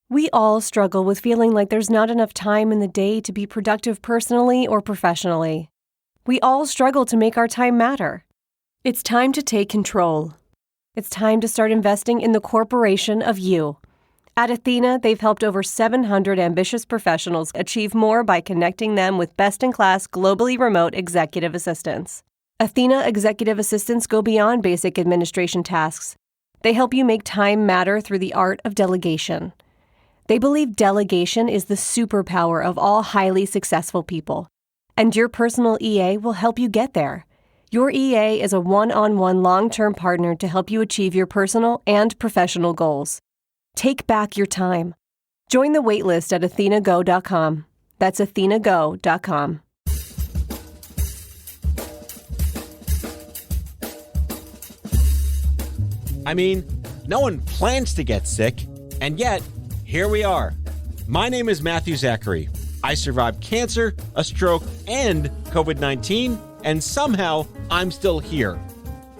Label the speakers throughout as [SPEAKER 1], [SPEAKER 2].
[SPEAKER 1] We all struggle with feeling like there's not enough time in the day to be productive personally or professionally. We all struggle to make our time matter. It's time to take control. It's time to start investing in the corporation of you. At Athena, they've helped over 700 ambitious professionals achieve more by connecting them with best-in-class, globally remote executive assistants. Athena executive assistants go beyond basic administration tasks. They help you make time matter through the art of delegation. They believe delegation is the superpower of all highly successful people, and your personal EA will help you get there. Your EA is a one-on-one long-term partner to help you achieve your personal and professional goals. Take back your time. Join the waitlist at athenago.com. That's athenago.com.
[SPEAKER 2] I mean, no one plans to get sick, and yet, here we are. My name is Matthew Zachary. I survived cancer, a stroke, and COVID-19, and somehow I'm still here.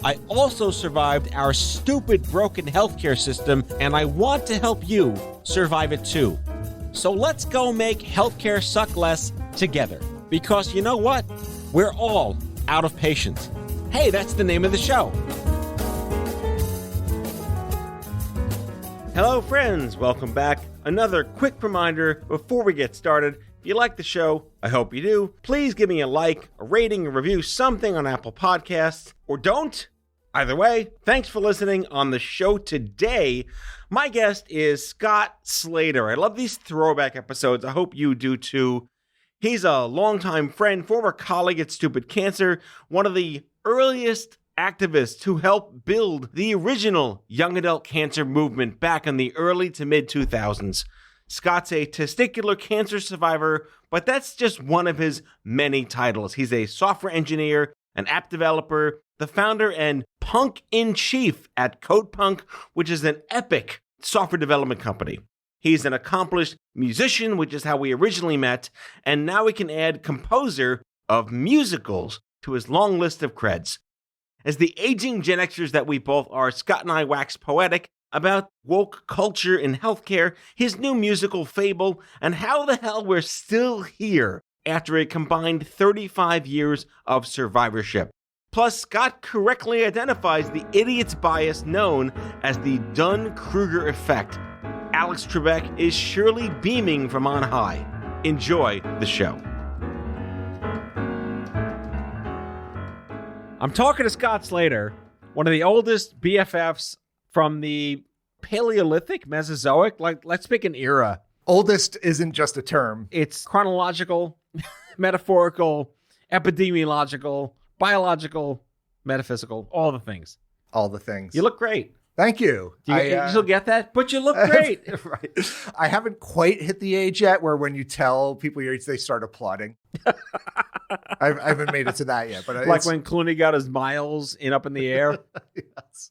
[SPEAKER 2] I also survived our stupid broken healthcare system, and I want to help you survive it too. So let's go make healthcare suck less together. Because you know what? We're all out of patience. Hey, that's the name of the show. Hello, friends. Welcome back. Another quick reminder before we get started. If you like the show, I hope you do, please give me a like, a rating, a review, something on Apple Podcasts, or don't. Either way, thanks for listening. On the show today, my guest is Scott Slater. I love these throwback episodes. I hope you do too. He's a longtime friend, former colleague at Stupid Cancer, one of the earliest activists who helped build the original young adult cancer movement back in the early to mid 2000s. Scott's a testicular cancer survivor, but that's just one of his many titles. He's a software engineer, an app developer, the founder and punk-in-chief at Codepunk, which is an epic software development company. He's an accomplished musician, which is how we originally met, and now we can add composer of musicals to his long list of creds. As the aging GenX'ers that we both are, Scott and I wax poetic about woke culture in healthcare, his new musical Fable, and how the hell we're still here after a combined 35 years of survivorship. Plus, Scott correctly identifies the idiot's bias known as the Dunn Krueger Effect. Alex Trebek is surely beaming from on high. Enjoy the show. I'm talking to Scott Slater, one of the oldest BFFs from the Paleolithic, Mesozoic. Like, let's pick an era.
[SPEAKER 3] Oldest isn't just a term.
[SPEAKER 2] It's chronological, metaphorical, epidemiological, biological, metaphysical, all the things.
[SPEAKER 3] All the things.
[SPEAKER 2] You look great.
[SPEAKER 3] Thank you.
[SPEAKER 2] You still get that? But you look great.
[SPEAKER 3] Right. I haven't quite hit the age yet where when you tell people your age, they start applauding. I haven't made it to that yet. But
[SPEAKER 2] like when Clooney got his miles up in the air.
[SPEAKER 3] Yes.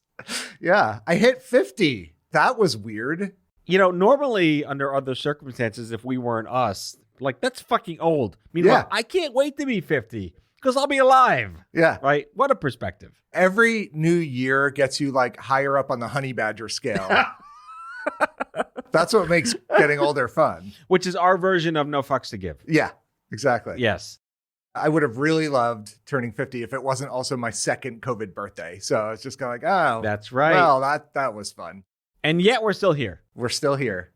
[SPEAKER 3] Yeah. I hit 50. That was weird.
[SPEAKER 2] You know, normally under other circumstances, if we weren't us, like, that's fucking old. Meanwhile, I can't wait to be 50 because I'll be alive.
[SPEAKER 3] Yeah.
[SPEAKER 2] Right? What a perspective.
[SPEAKER 3] Every new year gets you like higher up on the honey badger scale. That's what makes getting older fun.
[SPEAKER 2] Which is our version of no fucks to give.
[SPEAKER 3] Yeah, exactly.
[SPEAKER 2] Yes.
[SPEAKER 3] I would have really loved turning 50 if it wasn't also my second COVID birthday. So it's just kind of like, oh.
[SPEAKER 2] That's right.
[SPEAKER 3] Well, that was fun.
[SPEAKER 2] And yet we're still here.
[SPEAKER 3] We're still here.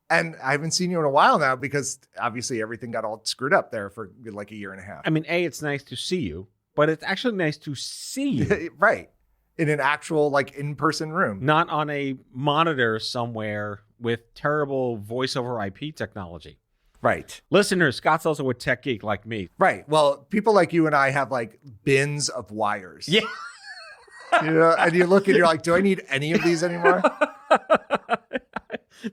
[SPEAKER 3] And I haven't seen you in a while now because obviously everything got all screwed up there for like a year and a half.
[SPEAKER 2] I mean, it's nice to see you, but it's actually nice to see you.
[SPEAKER 3] Right. In an actual like in-person room.
[SPEAKER 2] Not on a monitor somewhere with terrible voice over IP technology.
[SPEAKER 3] Right.
[SPEAKER 2] Listeners, Scott's also a tech geek like me.
[SPEAKER 3] Right. Well, people like you and I have like bins of wires.
[SPEAKER 2] Yeah.
[SPEAKER 3] You know, and you look and you're like, do I need any of these anymore?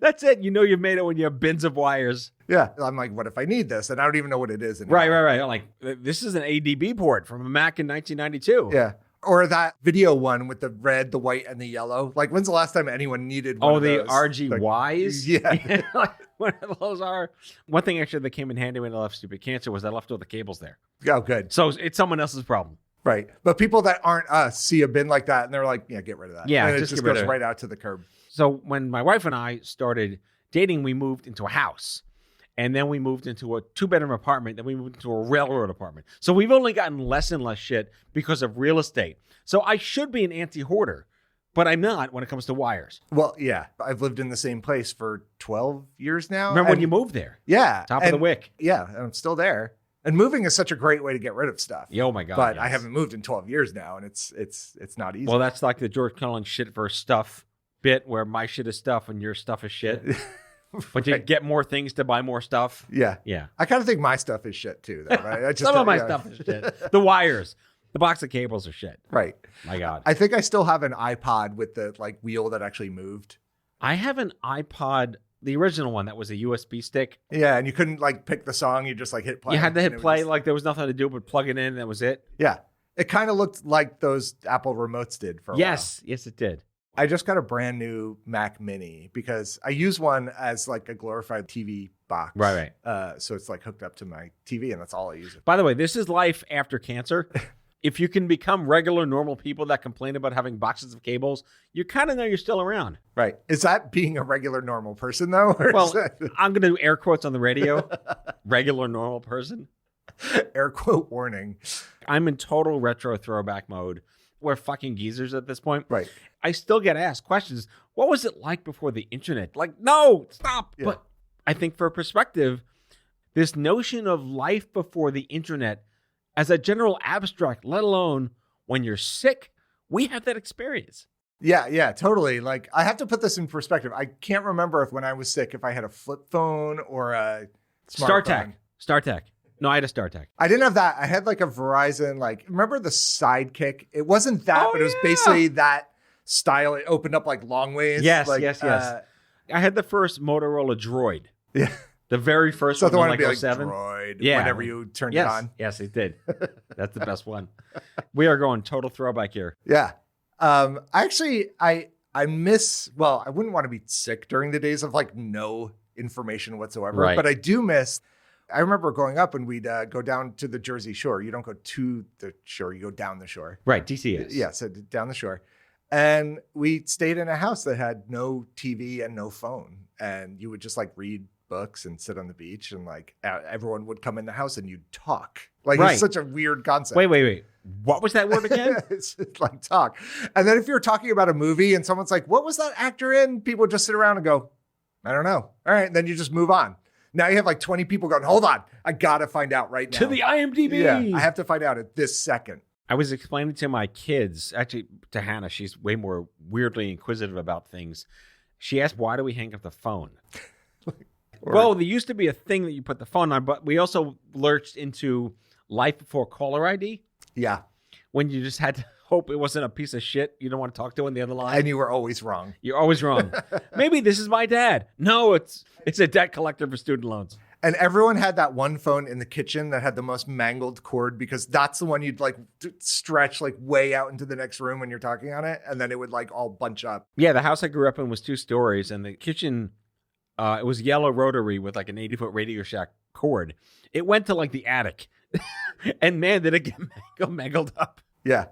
[SPEAKER 2] That's it. You know you've made it when you have bins of wires.
[SPEAKER 3] Yeah. I'm like, what if I need this? And I don't even know what it is anymore.
[SPEAKER 2] Right. I'm like, this is an ADB port from a Mac in 1992.
[SPEAKER 3] Yeah. Or that video one with the red, the white, and the yellow. Like, when's the last time anyone needed one of those?
[SPEAKER 2] Oh, the RGYs?
[SPEAKER 3] Yeah.
[SPEAKER 2] Like, what those are. One thing actually that came in handy when I left Stupid Cancer was I left all the cables there.
[SPEAKER 3] Oh, good.
[SPEAKER 2] So it's someone else's problem.
[SPEAKER 3] Right. But people that aren't us see a bin like that and they're like, yeah, get rid of that.
[SPEAKER 2] Yeah,
[SPEAKER 3] and it
[SPEAKER 2] just
[SPEAKER 3] just
[SPEAKER 2] get rid
[SPEAKER 3] goes
[SPEAKER 2] of it.
[SPEAKER 3] right out to the curb.
[SPEAKER 2] So when my wife and I started dating, we moved into a house. And then we moved into a 2-bedroom apartment. Then we moved into a railroad apartment. So we've only gotten less and less shit because of real estate. So I should be an anti-hoarder, but I'm not when it comes to wires.
[SPEAKER 3] Well, yeah. I've lived in the same place for 12 years now.
[SPEAKER 2] Remember when you moved there?
[SPEAKER 3] Yeah.
[SPEAKER 2] Top of the wick.
[SPEAKER 3] Yeah. And I'm still there. And moving is such a great way to get rid of stuff.
[SPEAKER 2] Oh my God.
[SPEAKER 3] But
[SPEAKER 2] yes.
[SPEAKER 3] I haven't moved in 12 years now, and it's not easy.
[SPEAKER 2] Well, that's like the George Carlin shit versus stuff bit where my shit is stuff and your stuff is shit. But you get more things to buy more stuff.
[SPEAKER 3] Yeah.
[SPEAKER 2] Yeah.
[SPEAKER 3] I kind of think my stuff is shit too, though. Right? I just,
[SPEAKER 2] Some of my stuff is shit. The wires, the box of cables are shit.
[SPEAKER 3] Right.
[SPEAKER 2] My God.
[SPEAKER 3] I think I still have an iPod with the like wheel that actually moved.
[SPEAKER 2] I have an iPod, the original one that was a USB stick.
[SPEAKER 3] Yeah, and you couldn't like pick the song. You just like hit play.
[SPEAKER 2] You had to hit play,
[SPEAKER 3] just,
[SPEAKER 2] like there was nothing to do but plug it in and that was it.
[SPEAKER 3] Yeah. It kind of looked like those Apple remotes did for a while.
[SPEAKER 2] Yes, it did.
[SPEAKER 3] I just got a brand new Mac Mini because I use one as like a glorified TV box.
[SPEAKER 2] Right.
[SPEAKER 3] So it's like hooked up to my TV, and that's all I use it.
[SPEAKER 2] By the way, this is life after cancer. If you can become regular, normal people that complain about having boxes of cables, you kind of know you're still around.
[SPEAKER 3] Right. Is that being a regular, normal person, though?
[SPEAKER 2] Well, I'm going to do air quotes on the radio. Regular, normal person.
[SPEAKER 3] Air quote warning.
[SPEAKER 2] I'm in total retro throwback mode. We're fucking geezers at this point.
[SPEAKER 3] Right.
[SPEAKER 2] I still get asked questions. What was it like before the internet? Like, no, stop.
[SPEAKER 3] Yeah.
[SPEAKER 2] But I think for perspective, this notion of life before the internet as a general abstract, let alone when you're sick, we have that experience.
[SPEAKER 3] Yeah, totally. Like, I have to put this in perspective. I can't remember if when I was sick, if I had a flip phone or a smartphone.
[SPEAKER 2] StarTech. No, I had a StarTech.
[SPEAKER 3] I didn't have that. I had like a Verizon, like, remember the Sidekick? It wasn't that, but it was basically that style. It opened up like long ways.
[SPEAKER 2] Yes,
[SPEAKER 3] like,
[SPEAKER 2] yes. I had the first Motorola Droid.
[SPEAKER 3] Yeah.
[SPEAKER 2] The very first
[SPEAKER 3] So
[SPEAKER 2] one,
[SPEAKER 3] the one
[SPEAKER 2] like
[SPEAKER 3] would be like
[SPEAKER 2] 07.
[SPEAKER 3] Droid
[SPEAKER 2] Yeah.
[SPEAKER 3] whenever you turned it on.
[SPEAKER 2] Yes, it did. That's the best one. We are going total throwback here.
[SPEAKER 3] Yeah. I miss, well, I wouldn't want to be sick during the days of like no information whatsoever,
[SPEAKER 2] Right.
[SPEAKER 3] but I do miss, I remember growing up and we'd go down to the Jersey Shore. You don't go to the shore, you go down the shore.
[SPEAKER 2] Right, DCS.
[SPEAKER 3] Yeah, so down the shore. And we stayed in a house that had no TV and no phone. And you would just like read books and sit on the beach, and like everyone would come in the house and you'd talk. Like,
[SPEAKER 2] Right.
[SPEAKER 3] It's such a weird concept.
[SPEAKER 2] Wait. What was that word again?
[SPEAKER 3] It's just like talk. And then if you're talking about a movie and someone's like, what was that actor in? People just sit around and go, I don't know. All right. And then you just move on. Now you have like 20 people going, hold on. I got to find out right now.
[SPEAKER 2] To the IMDb.
[SPEAKER 3] Yeah, I have to find out at this second.
[SPEAKER 2] I was explaining to my kids, actually to Hannah, she's way more weirdly inquisitive about things. She asked, why do we hang up the phone? Well, there used to be a thing that you put the phone on, but we also lurched into life before caller ID.
[SPEAKER 3] Yeah.
[SPEAKER 2] When you just had to hope it wasn't a piece of shit you don't want to talk to on the other line.
[SPEAKER 3] And you were always wrong.
[SPEAKER 2] You're always wrong. Maybe this is my dad. No, it's a debt collector for student loans.
[SPEAKER 3] And everyone had that one phone in the kitchen that had the most mangled cord, because that's the one you'd like stretch like way out into the next room when you're talking on it. And then it would like all bunch up.
[SPEAKER 2] Yeah, the house I grew up in was 2 stories, and the kitchen, it was yellow rotary with like an 80-foot Radio Shack cord. It went to like the attic. And man, did it get mangled up.
[SPEAKER 3] Yeah.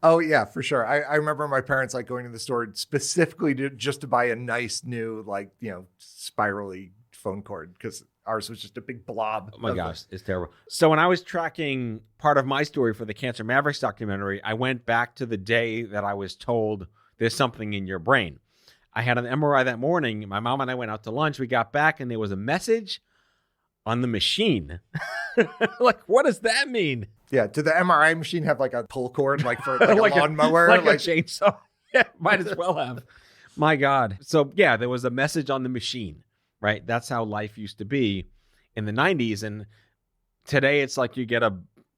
[SPEAKER 3] Oh, yeah, for sure. I remember my parents like going to the store specifically just to buy a nice new, like, you know, spirally phone cord, because ours was just a big blob.
[SPEAKER 2] Oh my gosh, it's terrible. So when I was tracking part of my story for the Cancer Mavericks documentary, I went back to the day that I was told there's something in your brain. I had an MRI that morning. My mom and I went out to lunch. We got back and there was a message on the machine. Like, what does that mean?
[SPEAKER 3] Yeah. Did the MRI machine have like a pull cord, like for like
[SPEAKER 2] Like
[SPEAKER 3] a lawnmower?
[SPEAKER 2] Like a chainsaw. Yeah, might as well have. My God. So yeah, there was a message on the machine, right? That's how life used to be in the 90s. And today it's like you get a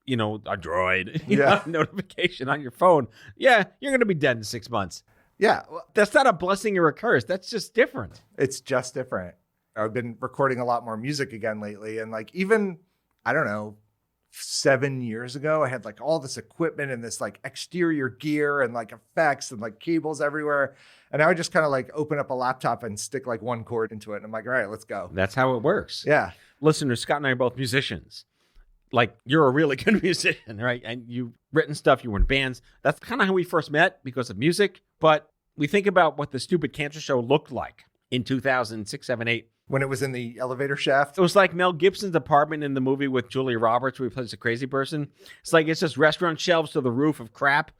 [SPEAKER 2] droid notification on your phone. Yeah, you're going to be dead in 6 months.
[SPEAKER 3] Yeah. Well,
[SPEAKER 2] That's not a blessing or a curse. That's just different.
[SPEAKER 3] it's just different. I've been recording a lot more music again lately. And like, even, I don't know, 7 years ago, I had like all this equipment and this like exterior gear and like effects and like cables everywhere. And I would just kind of like open up a laptop and stick like one cord into it. And I'm like, all right, let's go.
[SPEAKER 2] That's how it works.
[SPEAKER 3] Yeah.
[SPEAKER 2] Listeners, Scott and I are both musicians. Like, you're a really good musician, right? And you've written stuff, you were in bands. That's kind of how we first met, because of music. But we think about what the stupid cancer show looked like in 2006, 7, 8.
[SPEAKER 3] When it was in the elevator shaft.
[SPEAKER 2] It was like Mel Gibson's apartment in the movie with Julia Roberts where he plays a crazy person. It's like it's just restaurant shelves to the roof of crap.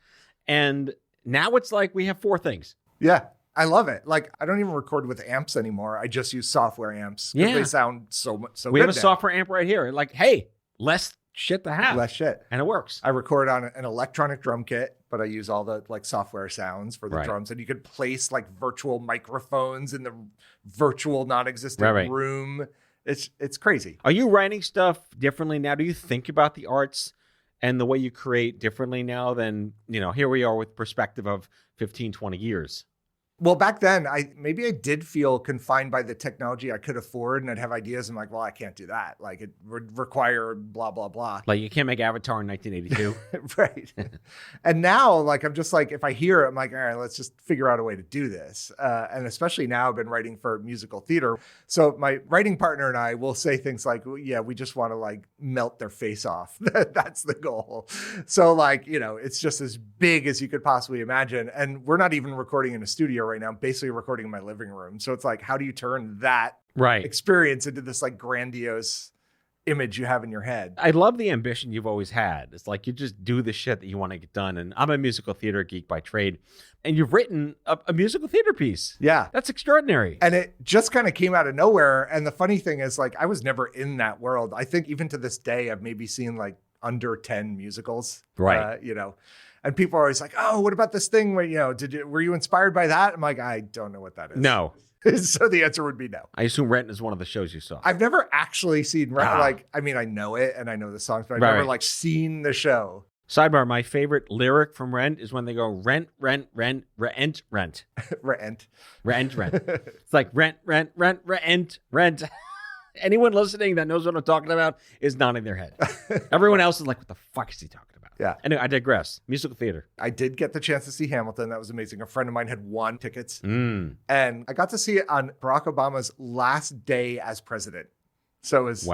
[SPEAKER 2] And now it's like we have 4 things.
[SPEAKER 3] Yeah. I love it. Like, I don't even record with amps anymore. I just use software amps.
[SPEAKER 2] Yeah.
[SPEAKER 3] They sound so good.
[SPEAKER 2] We have a
[SPEAKER 3] now.
[SPEAKER 2] software amp right here. Like, hey, less shit to have.
[SPEAKER 3] Less shit.
[SPEAKER 2] And it works.
[SPEAKER 3] I record on an electronic drum kit, but I use all the like software sounds for the drums. And you could place like virtual microphones in the virtual non-existent room. It's crazy.
[SPEAKER 2] Are you writing stuff differently now? Do you think about the arts and the way you create differently now than, here we are with perspective of 15, 20 years?
[SPEAKER 3] Well, back then, I did feel confined by the technology I could afford, and I'd have ideas. I'm like, well, I can't do that. Like, it would require blah, blah, blah.
[SPEAKER 2] Like, you can't make Avatar in 1982.
[SPEAKER 3] Right. And now, like, I'm just like, if I hear it, I'm like, all right, let's just figure out a way to do this. And especially now, I've been writing for musical theater. So my writing partner and I will say things like, well, yeah, we just want to, like, melt their face off. That's the goal. So, like, it's just as big as you could possibly imagine. And we're not even recording in a studio right now. I'm basically recording in my living room. So it's like, how do you turn that experience into this like grandiose image you have in your head?
[SPEAKER 2] I love the ambition you've always had. It's like you just do the shit that you want to get done. And I'm a musical theater geek by trade. And you've written a musical theater piece.
[SPEAKER 3] Yeah.
[SPEAKER 2] That's extraordinary.
[SPEAKER 3] And it just kind of came out of nowhere. And the funny thing is, like, I was never in that world. I think even to this day, I've maybe seen like under 10 musicals.
[SPEAKER 2] Right.
[SPEAKER 3] And people are always like, oh, what about this thing where, were you inspired by that? I'm like, I don't know what that is.
[SPEAKER 2] No.
[SPEAKER 3] So the answer would be no.
[SPEAKER 2] I assume Rent is one of the shows you saw.
[SPEAKER 3] I've never actually seen Rent. Like, I mean, I know it and I know the songs, but I've never like seen the show.
[SPEAKER 2] Sidebar, my favorite lyric from Rent is when they go rent, rent, rent, rent, rent.
[SPEAKER 3] Rent.
[SPEAKER 2] Rent, rent. It's like rent, rent, rent, rent, rent. Anyone listening that knows what I'm talking about is nodding their head. Everyone else is like, what the fuck is he talking about?
[SPEAKER 3] Yeah.
[SPEAKER 2] Anyway, I digress. Musical theater.
[SPEAKER 3] I did get the chance to see Hamilton. That was amazing. A friend of mine had won tickets. And I got to see it on Barack Obama's last day as president. So it was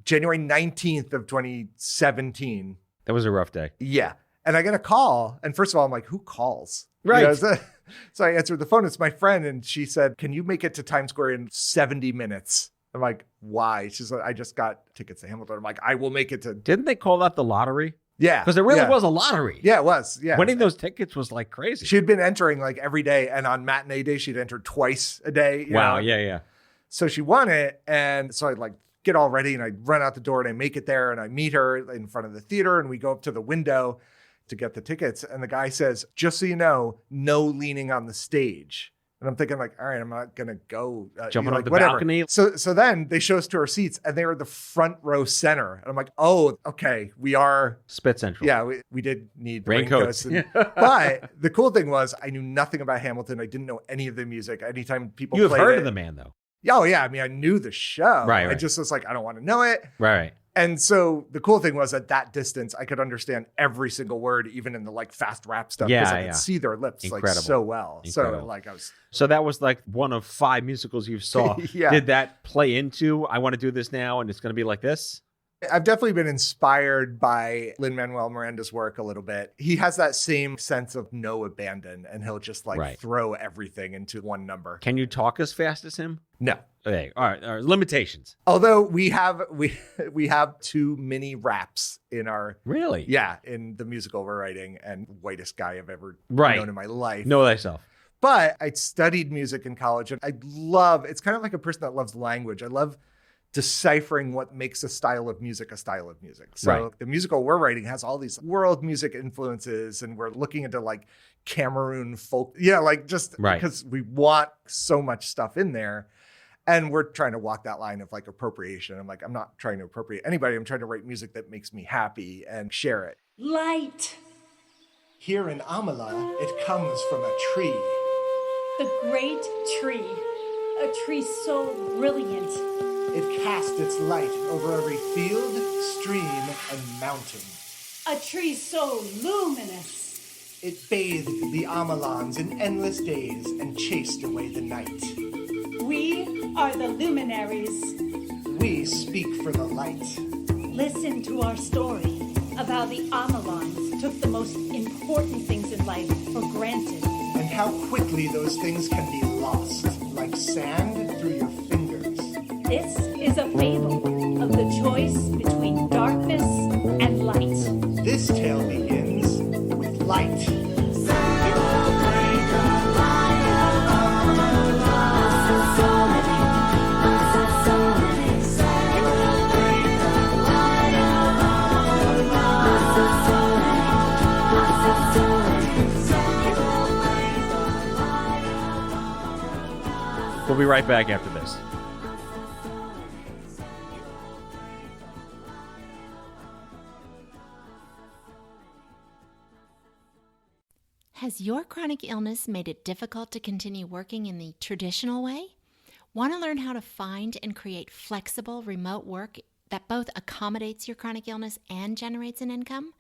[SPEAKER 3] January 19th of 2017.
[SPEAKER 2] That was a rough day.
[SPEAKER 3] Yeah. And I get a call. And first of all, I'm like, who calls?
[SPEAKER 2] Right.
[SPEAKER 3] So I answered the phone. It's my friend. And she said, can you make it to Times Square in 70 minutes? I'm like, why? She's like, I just got tickets to Hamilton. I'm like, I will make it to...
[SPEAKER 2] Didn't they call that the lottery?
[SPEAKER 3] Yeah.
[SPEAKER 2] Because there really was a lottery.
[SPEAKER 3] Yeah, it was. Yeah.
[SPEAKER 2] Winning those tickets was like crazy.
[SPEAKER 3] She'd been entering like every day. And on matinee day, she'd entered twice a day.
[SPEAKER 2] Wow. Yeah.
[SPEAKER 3] So she won it. And so I'd like get all ready and I run out the door and I make it there and I meet her in front of the theater and we go up to the window to get the tickets. And the guy says, just so you know, no leaning on the stage. And I'm thinking like, all right, I'm not going to go.
[SPEAKER 2] Jumping
[SPEAKER 3] like,
[SPEAKER 2] on the
[SPEAKER 3] whatever.
[SPEAKER 2] balcony.
[SPEAKER 3] So then they show us to our seats and they were the front row center. And I'm like, oh, okay, we are.
[SPEAKER 2] Spit Central.
[SPEAKER 3] Yeah, we did need
[SPEAKER 2] raincoats.
[SPEAKER 3] But the cool thing was I knew nothing about Hamilton. I didn't know any of the music. Anytime people
[SPEAKER 2] You have
[SPEAKER 3] played
[SPEAKER 2] heard
[SPEAKER 3] it,
[SPEAKER 2] of the man though.
[SPEAKER 3] Oh, yeah. I mean, I knew the show.
[SPEAKER 2] Right.
[SPEAKER 3] I just was like, I don't want to know it.
[SPEAKER 2] Right.
[SPEAKER 3] And so the cool thing was at that distance, I could understand every single word, even in the like fast rap stuff. Because I could see their lips like so well.
[SPEAKER 2] Incredible.
[SPEAKER 3] So like I was.
[SPEAKER 2] So that was like one of 5 musicals you saw.
[SPEAKER 3] Yeah.
[SPEAKER 2] Did that play into, I want to do this now and it's going to be like this?
[SPEAKER 3] I've definitely been inspired by Lin-Manuel Miranda's work a little bit. He has that same sense of no abandon and he'll just like throw everything into one number.
[SPEAKER 2] Can you talk as fast as him?
[SPEAKER 3] No.
[SPEAKER 2] Okay. All right. Limitations.
[SPEAKER 3] Although we have 2 mini raps in our in the musical we're writing and whitest guy I've ever known in my life.
[SPEAKER 2] Know thyself.
[SPEAKER 3] But I studied music in college and it's kind of like a person that loves language. I love deciphering what makes a style of music. So the musical we're writing has all these world music influences and we're looking into like Cameroon folk. Yeah, like just because we want so much stuff in there. And we're trying to walk that line of like appropriation. I'm like, I'm not trying to appropriate anybody. I'm trying to write music that makes me happy and share it.
[SPEAKER 4] Light.
[SPEAKER 3] Here in Amala, it comes from a tree.
[SPEAKER 4] The great tree. A tree so brilliant.
[SPEAKER 3] It cast its light over every field, stream, and mountain.
[SPEAKER 4] A tree so luminous.
[SPEAKER 3] It bathed the Amalans in endless days and chased away the night.
[SPEAKER 4] We are the luminaries.
[SPEAKER 3] We speak for the light.
[SPEAKER 4] Listen to our story of how the Amalans took the most important things in life for granted.
[SPEAKER 3] And how quickly those things can be lost, like like sand through your fingers.
[SPEAKER 4] This is a fable of the choice between darkness and light.
[SPEAKER 3] This tale begins with light.
[SPEAKER 2] We'll be right back after this.
[SPEAKER 5] Has your chronic illness made it difficult to continue working in the traditional way? Want to learn how to find and create flexible remote work that both accommodates your chronic illness and generates an income?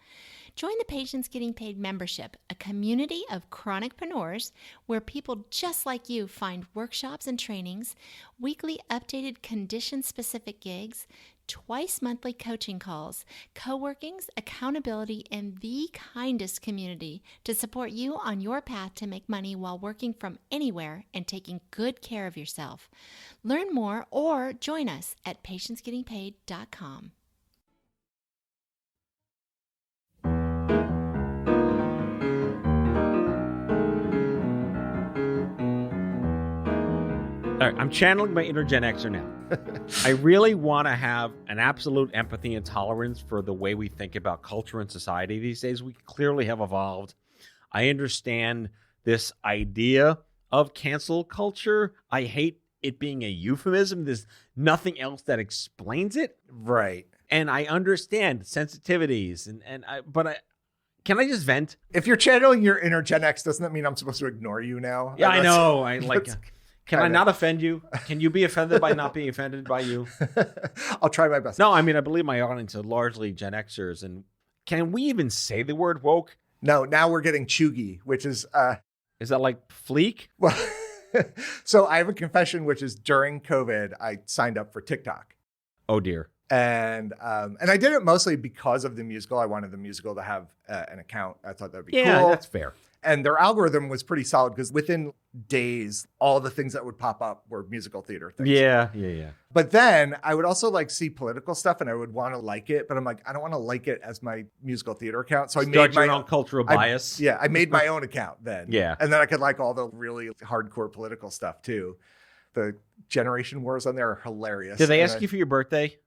[SPEAKER 5] Join the Patients Getting Paid membership, a community of chronicpreneurs where people just like you find workshops and trainings, weekly updated condition-specific gigs, twice monthly coaching calls, co-workings, accountability, and the kindest community to support you on your path to make money while working from anywhere and taking good care of yourself. Learn more or join us at patientsgettingpaid.com.
[SPEAKER 2] All right, I'm channeling my inner Gen Xer now. I really want to have an absolute empathy and tolerance for the way we think about culture and society these days. We clearly have evolved. I understand this idea of cancel culture. I hate it being a euphemism. There's nothing else that explains it.
[SPEAKER 3] Right.
[SPEAKER 2] And I understand sensitivities, but can I just vent?
[SPEAKER 3] If you're channeling your inner Gen X, doesn't that mean I'm supposed to ignore you now?
[SPEAKER 2] Yeah, I know. I like. Can I
[SPEAKER 3] kinda.
[SPEAKER 2] not offend you? Can you be offended by not being offended by you?
[SPEAKER 3] I'll try my best.
[SPEAKER 2] No, I mean, I believe my audience are largely Gen Xers. And can we even say the word woke?
[SPEAKER 3] No, now we're getting chuggy, which is...
[SPEAKER 2] Is that like fleek?
[SPEAKER 3] Well, so I have a confession, which is during COVID, I signed up for TikTok.
[SPEAKER 2] Oh, dear.
[SPEAKER 3] And I did it mostly because of the musical. I wanted the musical to have an account. I thought that'd be cool.
[SPEAKER 2] Yeah, that's fair.
[SPEAKER 3] And their algorithm was pretty solid because within days, all the things that would pop up were musical theater things.
[SPEAKER 2] Yeah.
[SPEAKER 3] But then I would also like see political stuff and I would want to like it. But I'm like, I don't want to like it as my musical theater account. So I made my
[SPEAKER 2] own cultural bias.
[SPEAKER 3] I made my own account then.
[SPEAKER 2] Yeah.
[SPEAKER 3] And then I could like all the really hardcore political stuff too. The generation wars on there are hilarious.
[SPEAKER 2] Did they ask you for your birthday?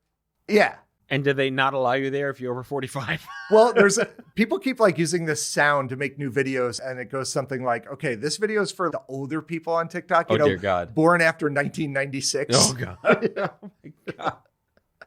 [SPEAKER 3] Yeah.
[SPEAKER 2] And did they not allow you there if you're over 45?
[SPEAKER 3] Well, people keep like using this sound to make new videos, and it goes something like, okay, this video is for the older people on TikTok,
[SPEAKER 2] dear God.
[SPEAKER 3] born after 1996.
[SPEAKER 2] Oh, God. Oh, my God.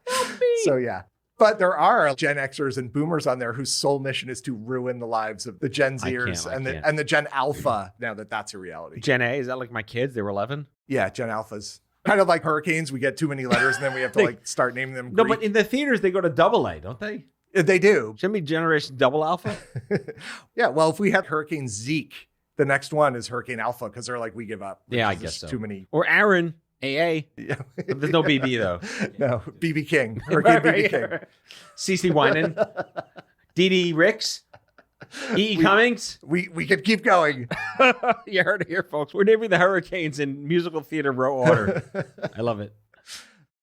[SPEAKER 2] Help me.
[SPEAKER 3] So, yeah. But there are Gen Xers and boomers on there whose sole mission is to ruin the lives of the Gen Zers and the Gen Alpha, now that that's a reality.
[SPEAKER 2] Gen A, is that like my kids? They were 11?
[SPEAKER 3] Yeah, Gen Alphas. Kind of like hurricanes. We get too many letters and then we have to like start naming them
[SPEAKER 2] No,
[SPEAKER 3] Greek.
[SPEAKER 2] but in the theaters, they go to AA, don't they?
[SPEAKER 3] They do.
[SPEAKER 2] Shouldn't be Generation Double Alpha?
[SPEAKER 3] Yeah, well, if we have Hurricane Zeke, the next one is Hurricane Alpha because they're like, we give up.
[SPEAKER 2] Yeah, I guess so.
[SPEAKER 3] Too many.
[SPEAKER 2] Or Aaron, AA.
[SPEAKER 3] Yeah.
[SPEAKER 2] There's no BB, though.
[SPEAKER 3] No, BB King. Hurricane BB King.
[SPEAKER 2] CeCe Winan. DD Ricks. E.E. Cummings.
[SPEAKER 3] We could keep going.
[SPEAKER 2] You heard it here, folks. We're naming the hurricanes in musical theater row order. I love it.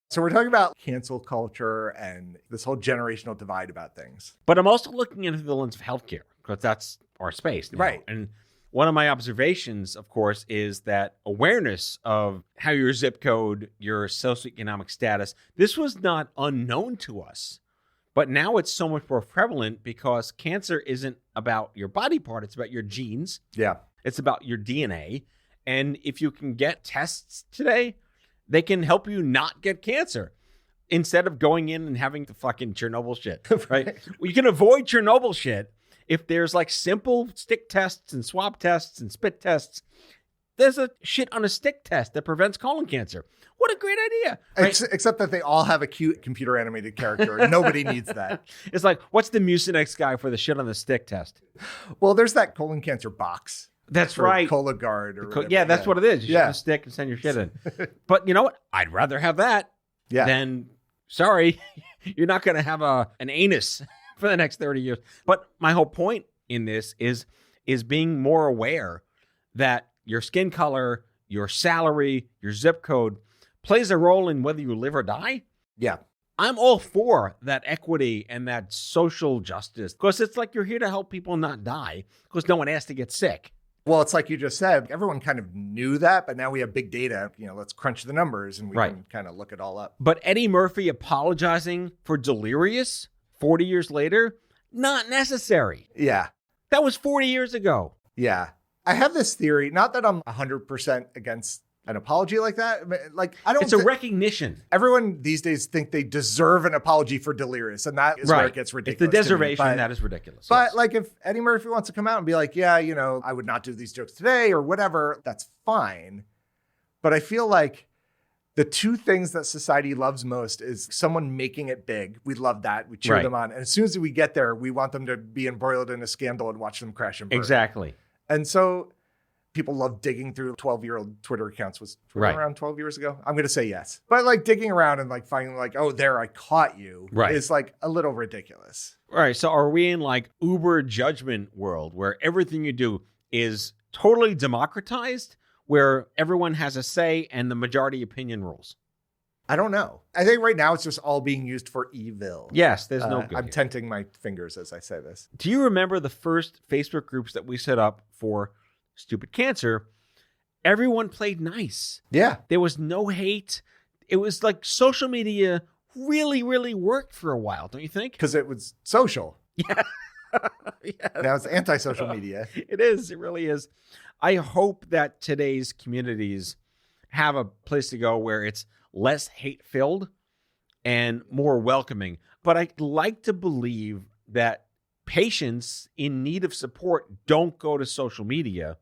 [SPEAKER 3] So we're talking about cancel culture and this whole generational divide about things.
[SPEAKER 2] But I'm also looking into the lens of healthcare because that's our space now.
[SPEAKER 3] Right.
[SPEAKER 2] And one of my observations, of course, is that awareness of how your zip code, your socioeconomic status, this was not unknown to us. But now it's so much more prevalent because cancer isn't about your body part. It's about your genes.
[SPEAKER 3] Yeah.
[SPEAKER 2] It's about your DNA. And if you can get tests today, they can help you not get cancer instead of going in and having the fucking Chernobyl shit, right? You can avoid Chernobyl shit if there's like simple stick tests and swab tests and spit tests. There's a shit on a stick test that prevents colon cancer. What a great idea. Right?
[SPEAKER 3] Except that they all have a cute computer animated character. Nobody needs that.
[SPEAKER 2] It's like, what's the Mucinex guy for the shit on the stick test?
[SPEAKER 3] Well, there's that colon cancer box.
[SPEAKER 2] That's right.
[SPEAKER 3] Cologuard or whatever.
[SPEAKER 2] Yeah, that's what it is. You shoot a stick and send your shit in. But you know what? I'd rather have that than, sorry, you're not going to have an anus for the next 30 years. But my whole point in this is being more aware that your skin color, your salary, your zip code plays a role in whether you live or die.
[SPEAKER 3] Yeah.
[SPEAKER 2] I'm all for that equity and that social justice because it's like you're here to help people not die because no one asked to get sick.
[SPEAKER 3] Well, it's like you just said, everyone kind of knew that, but now we have big data. Let's crunch the numbers and we can kind of look it all up.
[SPEAKER 2] But Eddie Murphy apologizing for Delirious 40 years later, not necessary.
[SPEAKER 3] Yeah.
[SPEAKER 2] That was 40 years ago.
[SPEAKER 3] Yeah. I have this theory, not that I'm 100% against an apology like that. Like, I don't.
[SPEAKER 2] It's a recognition.
[SPEAKER 3] Everyone these days think they deserve an apology for Delirious, and that is where it gets ridiculous.
[SPEAKER 2] It's the deservation that is ridiculous.
[SPEAKER 3] But like, if Eddie Murphy wants to come out and be like, yeah, I would not do these jokes today or whatever, that's fine. But I feel like the two things that society loves most is someone making it big. We love that. We cheer them on. And as soon as we get there, we want them to be embroiled in a scandal and watch them crash and burn.
[SPEAKER 2] Exactly.
[SPEAKER 3] And so people love digging through 12-year-old Twitter accounts. Was Twitter around 12 years ago? I'm going to say yes. But like digging around and like finding like, oh, there, I caught you is like a little ridiculous.
[SPEAKER 2] Right. So are we in like Uber judgment world where everything you do is totally democratized, where everyone has a say and the majority opinion rules?
[SPEAKER 3] I don't know. I think right now it's just all being used for evil.
[SPEAKER 2] Yes, there's no good.
[SPEAKER 3] I'm tenting my fingers as I say this.
[SPEAKER 2] Do you remember the first Facebook groups that we set up for Stupid Cancer? Everyone played nice.
[SPEAKER 3] Yeah.
[SPEAKER 2] There was no hate. It was like social media really, really worked for a while, don't you think?
[SPEAKER 3] Because it was social.
[SPEAKER 2] Yeah.
[SPEAKER 3] Now it's anti-social media.
[SPEAKER 2] It is. It really is. I hope that today's communities have a place to go where it's less hate-filled and more welcoming. But I like to believe that patients in need of support don't go to social media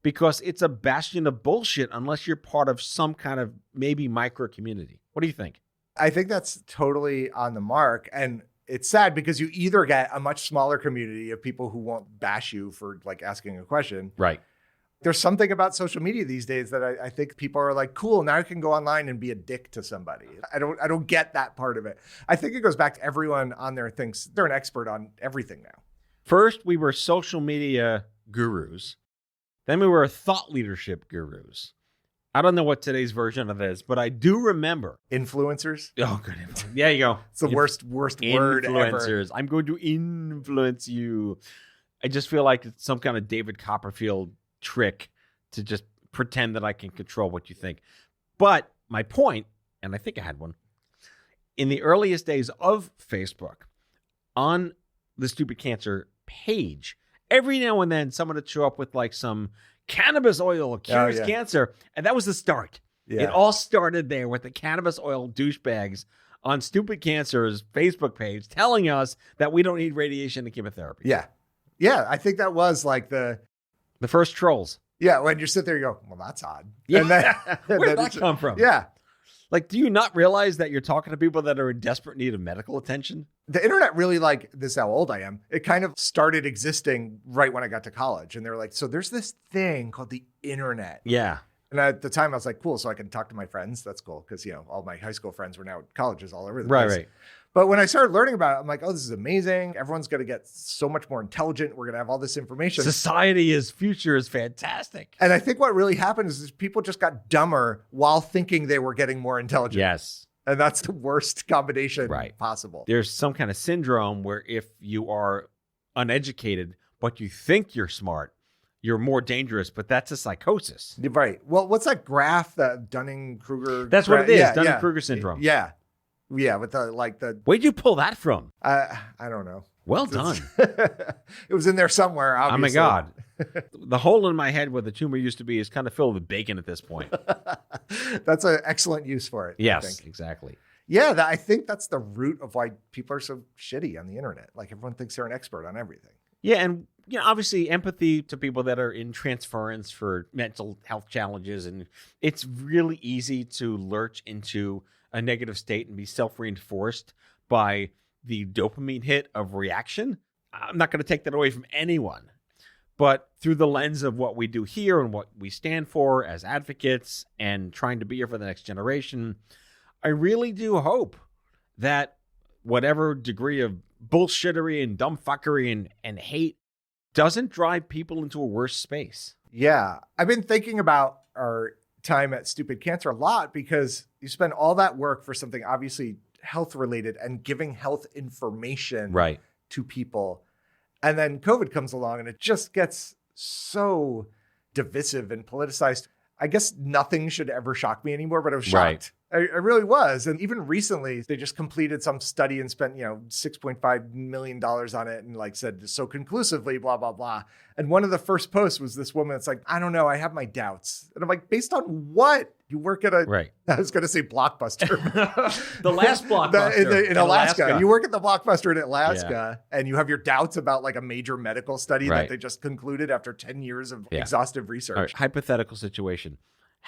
[SPEAKER 2] because it's a bastion of bullshit unless you're part of some kind of maybe micro community. What do you think?
[SPEAKER 3] I think that's totally on the mark. And it's sad because you either get a much smaller community of people who won't bash you for like asking a question.
[SPEAKER 2] Right.
[SPEAKER 3] There's something about social media these days that I think people are like, cool, now I can go online and be a dick to somebody. I don't get that part of it. I think it goes back to everyone on there thinks they're an expert on everything now.
[SPEAKER 2] First, we were social media gurus. Then we were thought leadership gurus. I don't know what today's version of it is, but I do remember.
[SPEAKER 3] Influencers?
[SPEAKER 2] Oh, good. Yeah, you go.
[SPEAKER 3] It's the worst word ever.
[SPEAKER 2] Influencers. I'm going to influence you. I just feel like it's some kind of David Copperfield trick to just pretend that I can control what you think. But my point, and I think I had one, in the earliest days of Facebook, on the Stupid Cancer page, every now and then someone would show up with like some cannabis oil cures cancer. And that was the start. Yeah. It all started there with the cannabis oil douchebags on Stupid Cancer's Facebook page telling us that we don't need radiation and chemotherapy.
[SPEAKER 3] Yeah. Yeah. I think that was like the
[SPEAKER 2] first trolls.
[SPEAKER 3] Yeah. When you sit there, you go, well, that's odd.
[SPEAKER 2] Yeah.
[SPEAKER 3] And then,
[SPEAKER 2] where did that come from?
[SPEAKER 3] Yeah.
[SPEAKER 2] Like, do you not realize that you're talking to people that are in desperate need of medical attention?
[SPEAKER 3] The internet really, like, this is how old I am. It kind of started existing right when I got to college. And they were like, so there's this thing called the internet.
[SPEAKER 2] Yeah.
[SPEAKER 3] And at the time I was like, cool, so I can talk to my friends. That's cool. Because, all my high school friends were now at colleges all over the place.
[SPEAKER 2] Right.
[SPEAKER 3] But when I started learning about it, I'm like, oh, this is amazing. Everyone's going to get so much more intelligent. We're going to have all this information.
[SPEAKER 2] Society's future is fantastic.
[SPEAKER 3] And I think what really happened is people just got dumber while thinking they were getting more intelligent.
[SPEAKER 2] Yes.
[SPEAKER 3] And that's the worst combination possible.
[SPEAKER 2] There's some kind of syndrome where if you are uneducated, but you think you're smart, you're more dangerous, but that's a psychosis.
[SPEAKER 3] Right. Well, what's that graph, the Dunn Krueger?
[SPEAKER 2] That's what it is, Dunn Krueger syndrome.
[SPEAKER 3] Yeah. Yeah, with the...
[SPEAKER 2] Where'd you pull that from?
[SPEAKER 3] I don't know.
[SPEAKER 2] Well done.
[SPEAKER 3] It was in there somewhere, obviously.
[SPEAKER 2] Oh, my God. The hole in my head where the tumor used to be is kind of filled with bacon at this point.
[SPEAKER 3] That's an excellent use for it.
[SPEAKER 2] Yes, exactly.
[SPEAKER 3] Yeah, I think that's the root of why people are so shitty on the internet. Like, everyone thinks they're an expert on everything.
[SPEAKER 2] Yeah, and obviously empathy to people that are in transference for mental health challenges. And it's really easy to lurch into a negative state and be self-reinforced by the dopamine hit of reaction. I'm not going to take that away from anyone. But through the lens of what we do here and what we stand for as advocates and trying to be here for the next generation, I really do hope that whatever degree of bullshittery and dumbfuckery and hate doesn't drive people into a worse space.
[SPEAKER 3] Yeah. I've been thinking about our time at Stupid Cancer a lot because you spend all that work for something obviously health related and giving health information to people. And then COVID comes along and it just gets so divisive and politicized. I guess nothing should ever shock me anymore, but I was shocked. I really was. And even recently, they just completed some study and spent, $6.5 million on it and like said so conclusively, blah, blah, blah. And one of the first posts was this woman that's like, I don't know, I have my doubts. And I'm like, based on what? You work at I was going to say Blockbuster.
[SPEAKER 2] The last Blockbuster.
[SPEAKER 3] in Alaska. You work at the Blockbuster in Alaska and you have your doubts about like a major medical study that they just concluded after 10 years of exhaustive research.
[SPEAKER 2] All right. Hypothetical situation.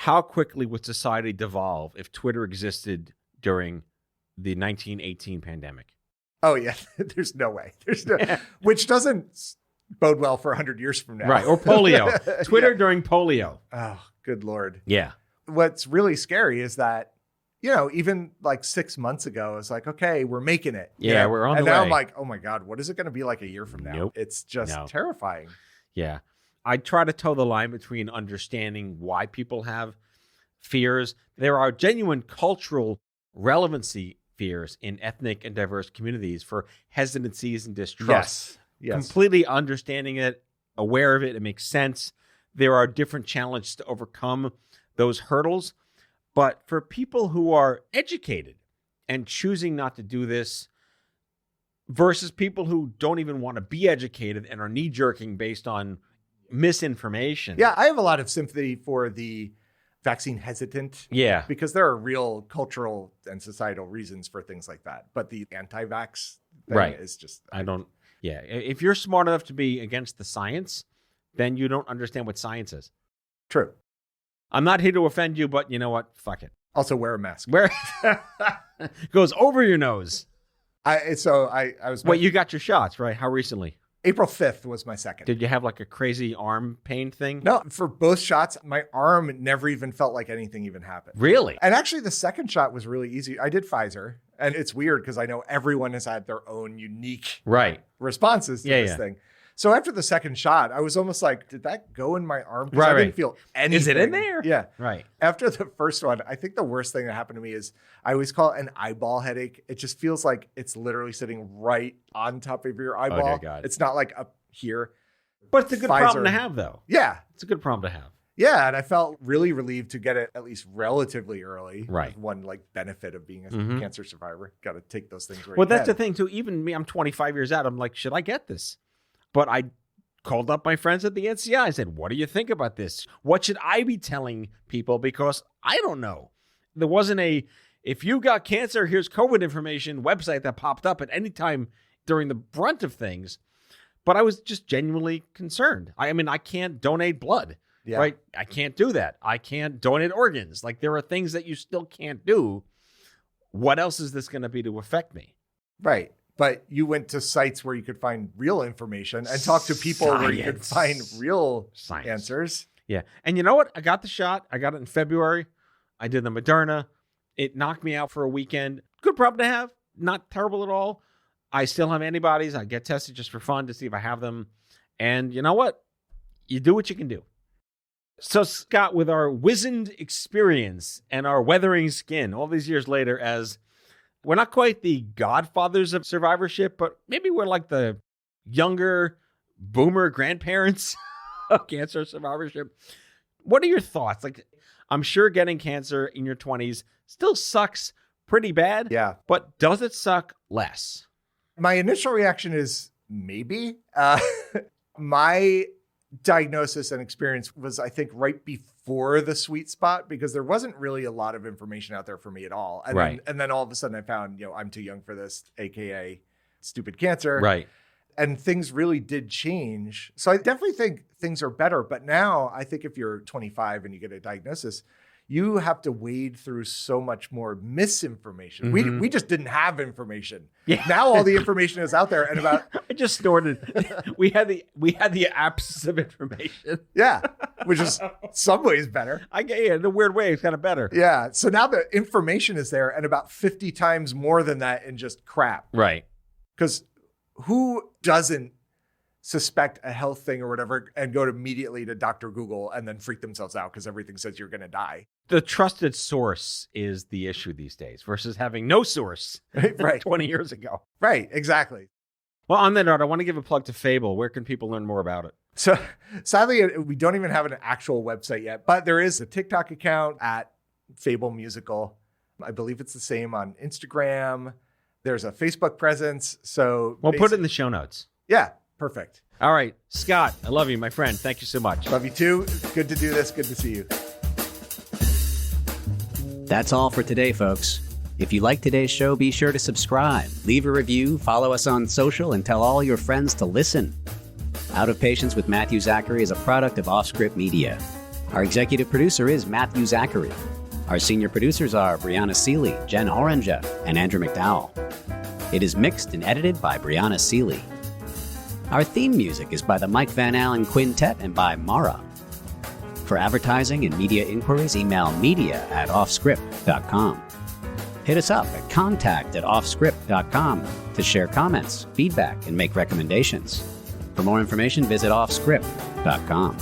[SPEAKER 2] How quickly would society devolve if Twitter existed during the 1918 pandemic?
[SPEAKER 3] Oh, yeah. There's no way. Which doesn't bode well for 100 years from now.
[SPEAKER 2] Right. Or polio. Twitter during polio.
[SPEAKER 3] Oh, good Lord.
[SPEAKER 2] Yeah.
[SPEAKER 3] What's really scary is that, even like 6 months ago, it's like, okay, we're making it.
[SPEAKER 2] Yeah, we're on the way.
[SPEAKER 3] And now I'm like, oh my God, what is it going to be like a year from now?
[SPEAKER 2] Nope.
[SPEAKER 3] It's just terrifying.
[SPEAKER 2] Yeah. I try to toe the line between understanding why people have fears. There are genuine cultural relevancy fears in ethnic and diverse communities for hesitancies and distrust.
[SPEAKER 3] Yes.
[SPEAKER 2] Completely understanding it, aware of it, it makes sense. There are different challenges to overcome those hurdles. But for people who are educated and choosing not to do this versus people who don't even want to be educated and are knee-jerking based on misinformation.
[SPEAKER 3] Yeah, I have a lot of sympathy for the vaccine hesitant.
[SPEAKER 2] Yeah.
[SPEAKER 3] Because there are real cultural and societal reasons for things like that. But the anti-vax thing is just...
[SPEAKER 2] If you're smart enough to be against the science, then you don't understand what science is.
[SPEAKER 3] True.
[SPEAKER 2] I'm not here to offend you, but you know what? Fuck it.
[SPEAKER 3] Also wear a mask.
[SPEAKER 2] Goes over your nose.
[SPEAKER 3] I was...
[SPEAKER 2] Wait, you got your shots, right? How recently?
[SPEAKER 3] April 5th was my second.
[SPEAKER 2] Did you have like a crazy arm pain thing?
[SPEAKER 3] No, for both shots, my arm never even felt like anything even happened.
[SPEAKER 2] Really?
[SPEAKER 3] And actually the second shot was really easy. I did Pfizer, and it's weird because I know everyone has had their own unique responses to this thing. So after the second shot, I was almost like, did that go in my arm? Because I didn't feel anything.
[SPEAKER 2] Is it in there?
[SPEAKER 3] Yeah.
[SPEAKER 2] Right.
[SPEAKER 3] After the first one, I think the worst thing that happened to me is I always call it an eyeball headache. It just feels like it's literally sitting right on top of your eyeball.
[SPEAKER 2] Oh, dear God.
[SPEAKER 3] It's not like up here.
[SPEAKER 2] But it's a good problem to have, though.
[SPEAKER 3] Yeah.
[SPEAKER 2] It's a good problem to have.
[SPEAKER 3] Yeah, and I felt really relieved to get it at least relatively early.
[SPEAKER 2] Right.
[SPEAKER 3] One like benefit of being a cancer survivor. Got to take those things right.
[SPEAKER 2] Well, that's the thing, too. Even me, I'm 25 years out. I'm like, should I get this? But I called up my friends at the NCI. I said, what do you think about this? What should I be telling people? Because I don't know. There wasn't if you got cancer, here's COVID information website that popped up at any time during the brunt of things. But I was just genuinely concerned. I mean, I can't donate blood, right? I can't do that. I can't donate organs. Like, there are things that you still can't do. What else is this going to be to affect me?
[SPEAKER 3] Right. But you went to sites where you could find real information and talk to people where you could find real answers.
[SPEAKER 2] Yeah. And you know what? I got the shot. I got it in February. I did the Moderna. It knocked me out for a weekend. Good problem to have. Not terrible at all. I still have antibodies. I get tested just for fun to see if I have them. And you know what? You do what you can do. So, Scott, with our wizened experience and our weathering skin all these years later, as we're not quite the godfathers of survivorship, but maybe we're like the younger boomer grandparents of cancer survivorship. What are your thoughts? Like, I'm sure getting cancer in your 20s still sucks pretty bad.
[SPEAKER 3] Yeah.
[SPEAKER 2] But does it suck less?
[SPEAKER 3] My initial reaction is maybe. My diagnosis and experience was, I think, right before the sweet spot because there wasn't really a lot of information out there for me at all. And then all of a sudden I found, I'm too young for this, AKA stupid cancer.
[SPEAKER 2] Right.
[SPEAKER 3] And things really did change. So I definitely think things are better. But now I think if you're 25 and you get a diagnosis, you have to wade through so much more misinformation. We just didn't have information. Yeah. Now all the information is out there and about.
[SPEAKER 2] I just snorted. we had the absence of information.
[SPEAKER 3] Yeah, which is some ways better.
[SPEAKER 2] In a weird way, it's kind of better.
[SPEAKER 3] Yeah. So now the information is there and about 50 times more than that in just crap.
[SPEAKER 2] Right.
[SPEAKER 3] Because who doesn't suspect a health thing or whatever and go immediately to Dr. Google and then freak themselves out because everything says you're going to die.
[SPEAKER 2] The trusted source is the issue these days versus having no source
[SPEAKER 3] Right.
[SPEAKER 2] 20 years ago.
[SPEAKER 3] Right, exactly.
[SPEAKER 2] Well, on that note, I want to give a plug to Fable. Where can people learn more about it?
[SPEAKER 3] So sadly, we don't even have an actual website yet, but there is a TikTok account at Fable Musical. I believe it's the same on Instagram. There's a Facebook presence. So
[SPEAKER 2] We'll put it in the show notes.
[SPEAKER 3] Yeah, perfect.
[SPEAKER 2] All right. Scott, I love you, my friend. Thank you so much.
[SPEAKER 3] Love you too. Good to do this. Good to see you.
[SPEAKER 6] That's all for today, folks. If you like today's show, be sure to subscribe, leave a review, follow us on social, and tell all your friends to listen. Out of Patience with Matthew Zachary is a product of OffScrip Media. Our executive producer is Matthew Zachary. Our senior producers are Brianna Seeley, Jen Oranger, and Andrew McDowell. It is mixed and edited by Brianna Seeley. Our theme music is by the Mike Van Allen Quintet and by Mara. For advertising and media inquiries, email media@offscrip.com. Hit us up at contact@offscrip.com to share comments, feedback, and make recommendations. For more information, visit offscrip.com.